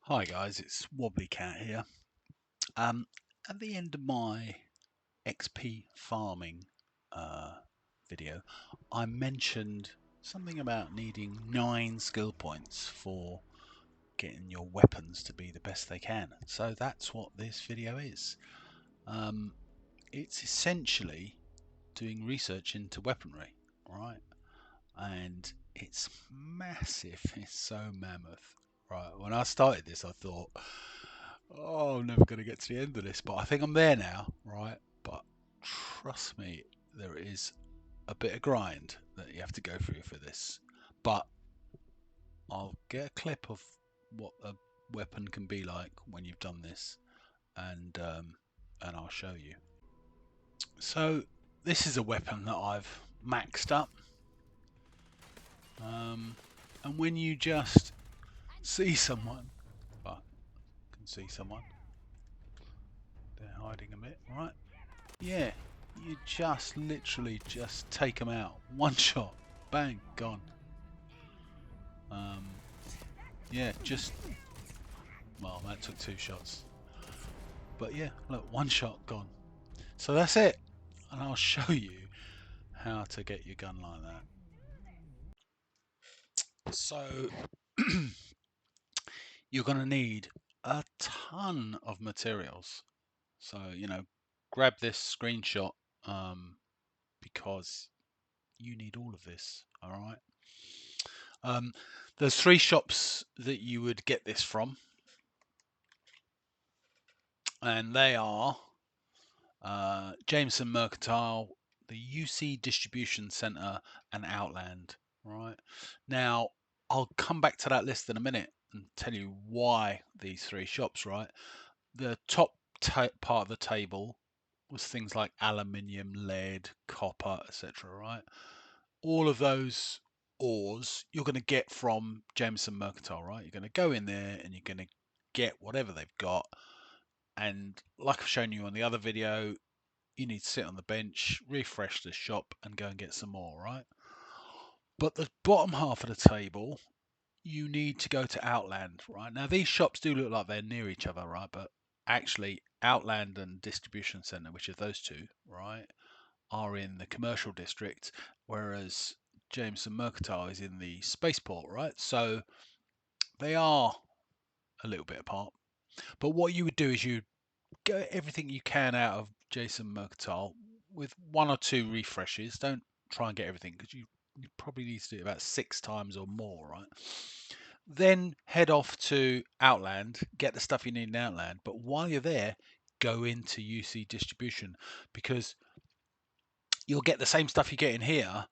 Hi guys, it's WobblyCat here. At the end of my XP farming video, I mentioned something about needing 9 skill points for getting your weapons to be the best they can. So that's what this video is. It's essentially doing research into weaponry, right? And it's massive. It's so mammoth. Right, when I started this, I thought, oh, I'm never going to get to the end of this, but I think I'm there now, right? But trust me, there is a bit of grind that you have to go through for this. But I'll get a clip of what a weapon can be like when you've done this, and I'll show you. So this is a weapon that I've maxed up, and when you just see someone, but can see someone, they're hiding a bit, right? Yeah, you just literally just take them out. One shot, bang, gone. Um, yeah, just, well, that took 2 shots. But yeah, look, 1 shot, gone. So that's it. And I'll show you how to get your gun like that. So you're going to need a ton of materials. So, grab this screenshot because you need all of this, all right? There's 3 shops that you would get this from, and they are Jameson Mercantile, the UC Distribution Centre, and Outland. Right now, I'll come back to that list in a minute and tell you why these 3 shops. Right, the top part of the table was things like aluminium, lead, copper, etc. Right, all of those ores you're going to get from Jameson Mercantile, right? You're going to go in there and you're going to get whatever they've got. And like I've shown you on the other video, you need to sit on the bench, refresh the shop, and go and get some more, right? But the bottom half of the table, you need to go to Outland, right? Now, these shops do look like they're near each other, right? But actually, Outland and Distribution Centre, which are those two, right, are in the commercial district, whereas Jameson Mercantile is in the spaceport, right? So they are a little bit apart. But what you would do is you get everything you can out of Jason Mercantile with 1 or 2 refreshes. Don't try and get everything because you probably need to do it about 6 times or more, right? Then head off to Outland, get the stuff you need in Outland. But while you're there, go into UC Distribution because you'll get the same stuff you get in here.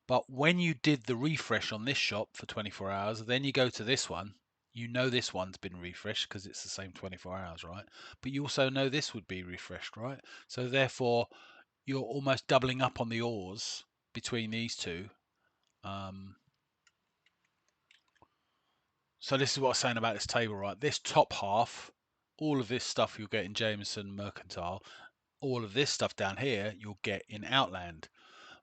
But when you did the refresh on this shop for 24 hours, then you go to this one, you know this one's been refreshed because it's the same 24 hours, right? But you also know this would be refreshed, right? So therefore, you're almost doubling up on the ores between these two. So this is what I was saying about this table, right? This top half, all of this stuff you'll get in Jameson Mercantile. All of this stuff down here you'll get in Outland.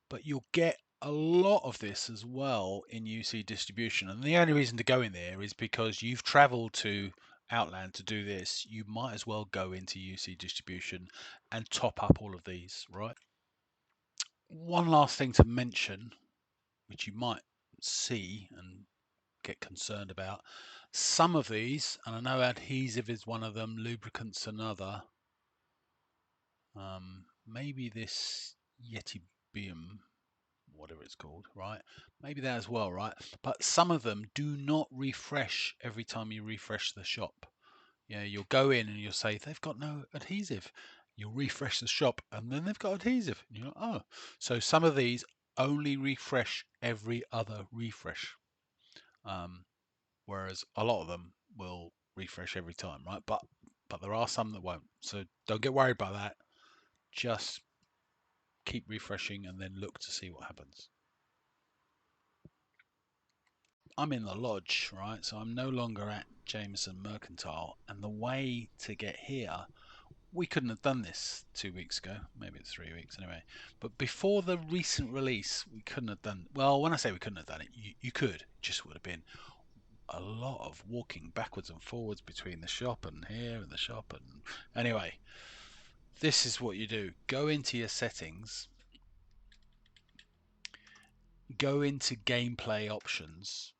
But you'll get a lot of this as well in UC Distribution. And the only reason to go in there is because you've traveled to Outland to do this. You might as well go into UC Distribution and top up all of these, right? One last thing to mention, which you might see and get concerned about. Some of these, and I know adhesive is one of them, lubricants another. Maybe this Yeti Beam, whatever it's called, right? Maybe that as well, right? But some of them do not refresh every time you refresh the shop. Yeah, you'll go in and you'll say they've got no adhesive. You'll refresh the shop and then they've got adhesive. And you're like, oh, so some of these only refresh every other refresh, whereas a lot of them will refresh every time, right? But there are some that won't. So don't get worried about that. Just keep refreshing and then look to see what happens. I'm in the lodge, right? So I'm no longer at Jameson Mercantile. And the way to get here, we couldn't have done this 2 weeks ago. Maybe it's 3 weeks anyway. But before the recent release, we couldn't have done. Well, when I say we couldn't have done it, you could. It just would have been a lot of walking backwards and forwards between the shop and here and the shop. And anyway, this is what you do. Go into your settings, go into gameplay options,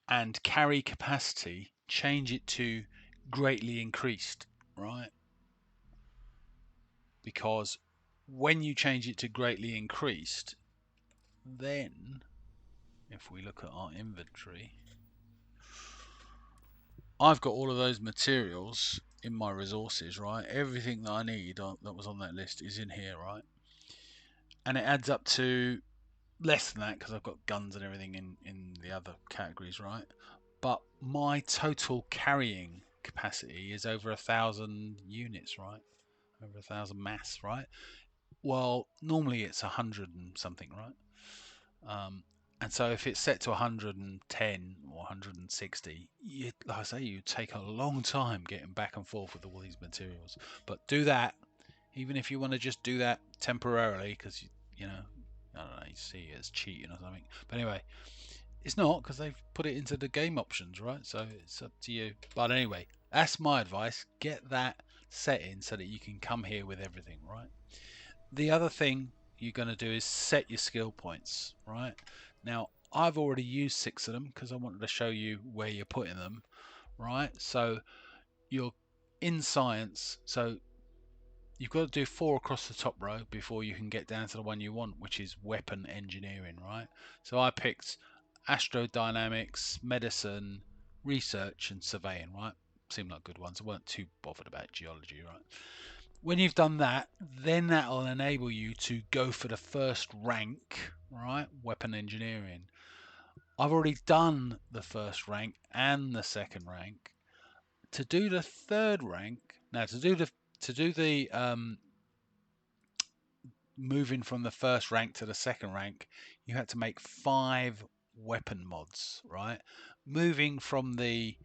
and carry capacity, change it to greatly increased, right? Because when you change it to greatly increased, then if we look at our inventory, I've got all of those materials in my resources, right? Everything that I need that was on that list is in here, right? And it adds up to less than that because I've got guns and everything in the other categories, right? But my total carrying capacity is over 1,000 units, right? Over 1,000 mass, right? Well, normally it's 100 and something, right? And so if it's set to 110 or 160, like I say, you take a long time getting back and forth with all these materials. But do that, even if you want to just do that temporarily, because you know, I don't know, you see it as cheating or something. But anyway, it's not, because they've put it into the game options, right? So it's up to you. But anyway, that's my advice. Get that set in so that you can come here with everything, right? The other thing you're going to do is set your skill points, right? Now, I've already used 6 of them because I wanted to show you where you're putting them, right? So you're in science, so you've got to do 4 across the top row before you can get down to the one you want, which is weapon engineering, right? So I picked astrodynamics, medicine, research, and surveying, right? Seemed like good ones. I weren't too bothered about geology, right? When you've done that, then that'll enable you to go for the first rank, right? Weapon engineering. I've already done the first rank and the second rank. To do the third rank, now to do the moving from the first rank to the second rank, you had to make 5 weapon mods, right? Moving from the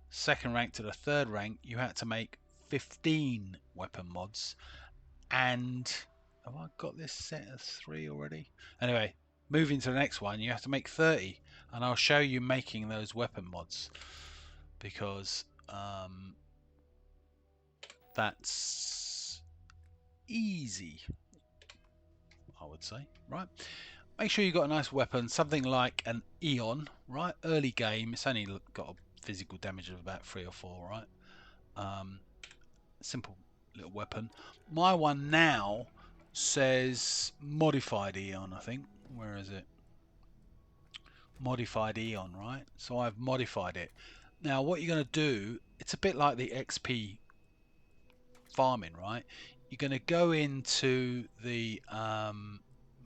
second rank to the third rank, you had to make 15 weapon mods. And have I got this set as 3 already? Anyway, moving to the next one, you have to make 30, and I'll show you making those weapon mods because that's easy, I would say, right? Make sure you've got a nice weapon, something like an Eon, right? Early game, it's only got a physical damage of about 3 or 4, right? Simple little weapon. My one now says modified Eon, I think. Where is it? Modified Eon, right? So I've modified it. Now what you're going to do, it's a bit like the XP farming, right? You're going to go into the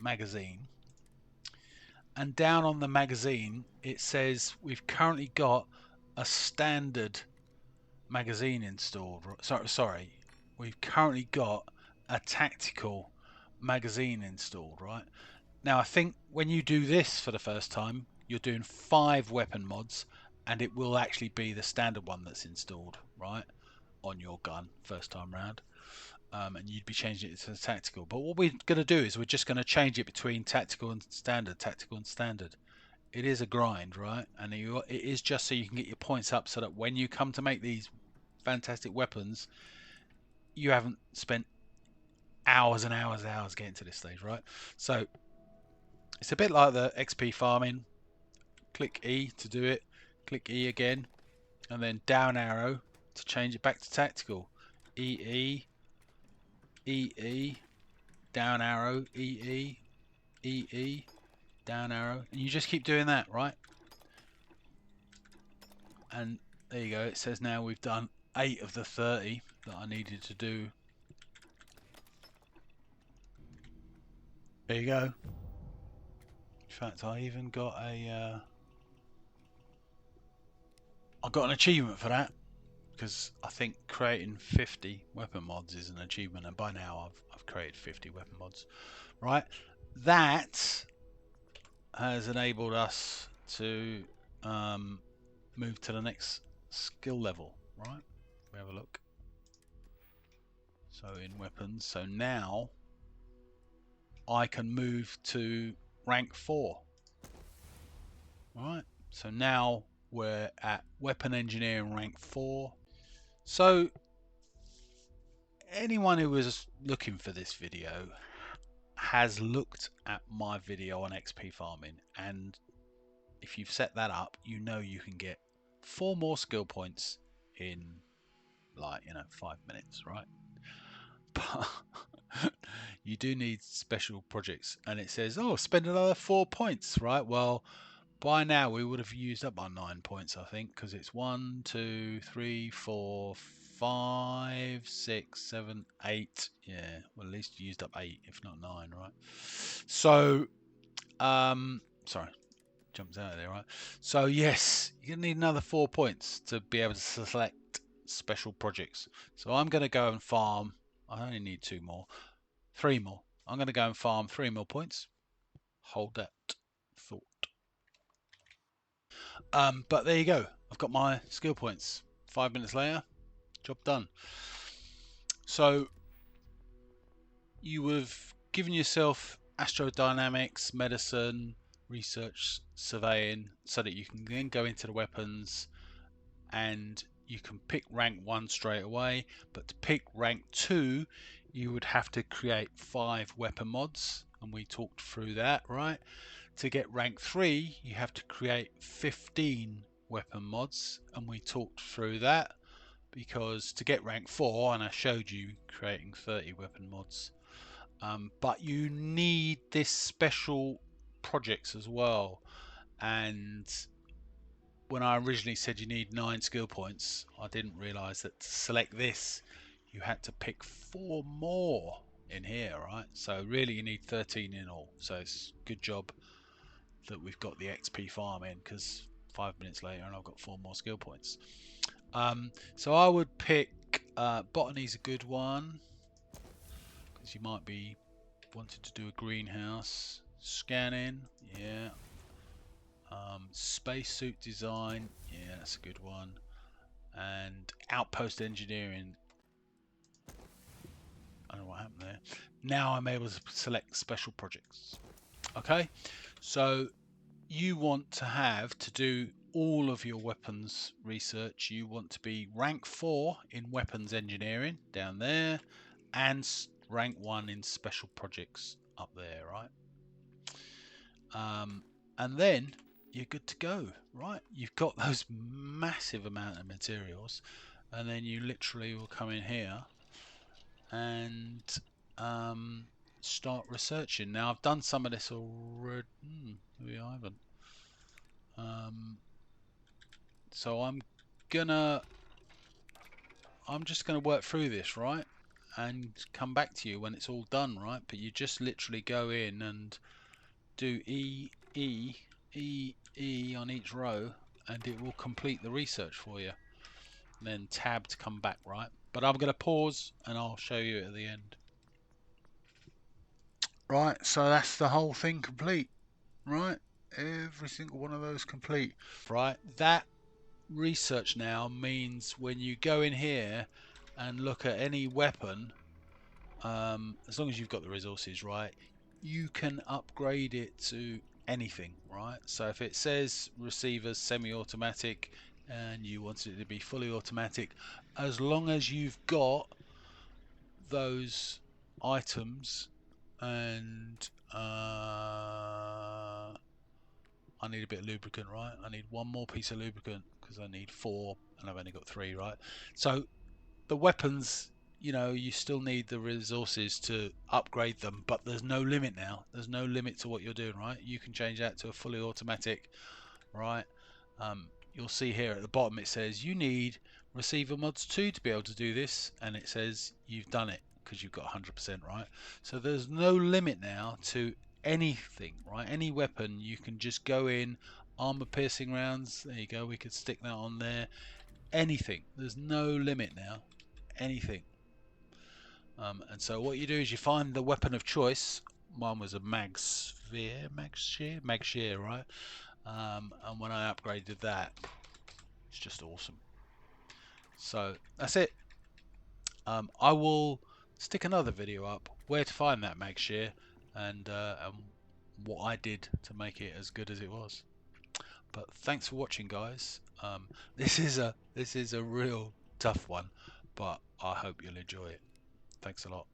magazine, and down on the magazine it says we've currently got a standard magazine installed. Sorry, we've currently got a tactical magazine installed, right? Now I think when you do this for the first time, you're doing 5 weapon mods, and it will actually be the standard one that's installed, right, on your gun first time round. And you'd be changing it to the tactical. But what we're going to do is we're just going to change it between tactical and standard, tactical and standard. It is a grind, right? And it is just so you can get your points up, so that when you come to make these fantastic weapons, you haven't spent hours and hours and hours getting to this stage, right? So it's a bit like the XP farming. Click E to do it, click E again, and then down arrow to change it back to tactical. EE, EE, down arrow, EE, EE, down arrow, and you just keep doing that, right? And there you go, it says now we've done 8 of the 30 that I needed to do. There you go. In fact, I even got I got an achievement for that, because I think creating 50 weapon mods is an achievement, and by now I've created 50 weapon mods, right? That has enabled us to move to the next skill level, right? We have a look. So in weapons, so now I can move to rank 4. Right, So now we're at weapon engineering rank 4. So anyone who was looking for this video has looked at my video on XP farming, and if you've set that up, you know you can get 4 more skill points in, like, 5 minutes, right? But you do need special projects, and it says, oh, spend another 4 points, right? Well, by now we would have used up our 9 points, I think, because it's 1, 2, 3, 4, 5, 6, 7, 8. Yeah, well, at least used up 8, if not 9, right? So, sorry, jumps out of there, right? So yes, you need another 4 points to be able to select special projects. So I'm going to go and farm. I only need 2 more, 3 more. I'm going to go and farm 3 more points. Hold that thought. But there you go. I've got my skill points. 5 minutes later, job done. So you would have given yourself astrodynamics, medicine, research, surveying, so that you can then go into the weapons, and you can pick rank 1 straight away. But to pick rank 2, you would have to create 5 weapon mods, and we talked through that, right? To get rank 3, you have to create 15 weapon mods, and we talked through that, because to get rank 4, and I showed you creating 30 weapon mods, but you need this special projects as well. And when I originally said you need 9 skill points, I didn't realize that to select this you had to pick 4 more in here, right? So really you need 13 in all. So it's a good job that we've got the XP farm in, because 5 minutes later and I've got 4 more skill points. So I would pick botany's a good one, because you might be wanting to do a greenhouse. Scanning, yeah. Spacesuit design, yeah, that's a good one. And outpost engineering, I don't know what happened there. Now I'm able to select special projects. Okay, so you want to have to do all of your weapons research. You want to be rank 4 in weapons engineering down there, and rank 1 in special projects up there, right? And then you're good to go, right? You've got those massive amount of materials, and then you literally will come in here and start researching. Now I've done some of this already. Maybe I haven't. So I'm just gonna work through this, right, and come back to you when it's all done, right? But you just literally go in and do E E E E on each row, and it will complete the research for you. And then tab to come back, right? But I'm gonna pause and I'll show you at the end. Right, so that's the whole thing complete, right? Every single one of those complete, right? That research now means when you go in here and look at any weapon, as long as you've got the resources, right, you can upgrade it to anything, right? So if it says receivers semi-automatic and you want it to be fully automatic, as long as you've got those items, and I need a bit of lubricant, right? I need 1 more piece of lubricant because I need 4 and I've only got 3, right? So the weapons, you still need the resources to upgrade them, but there's no limit now. There's no limit to what you're doing, right? You can change that to a fully automatic, right? You'll see here at the bottom it says you need receiver mods 2 to be able to do this, and it says you've done it because you've got 100%, right? So there's no limit now to anything, right? Any weapon, you can just go in. Armor piercing rounds, there you go, we could stick that on there. Anything, there's no limit now. Anything. And so what you do is you find the weapon of choice. Mine was a mag shear, right? And when I upgraded that, it's just awesome. So that's it. I will stick another video up where to find that mag shear, and what I did to make it as good as it was. But thanks for watching, guys. This is a real tough one, but I hope you'll enjoy it. Thanks a lot.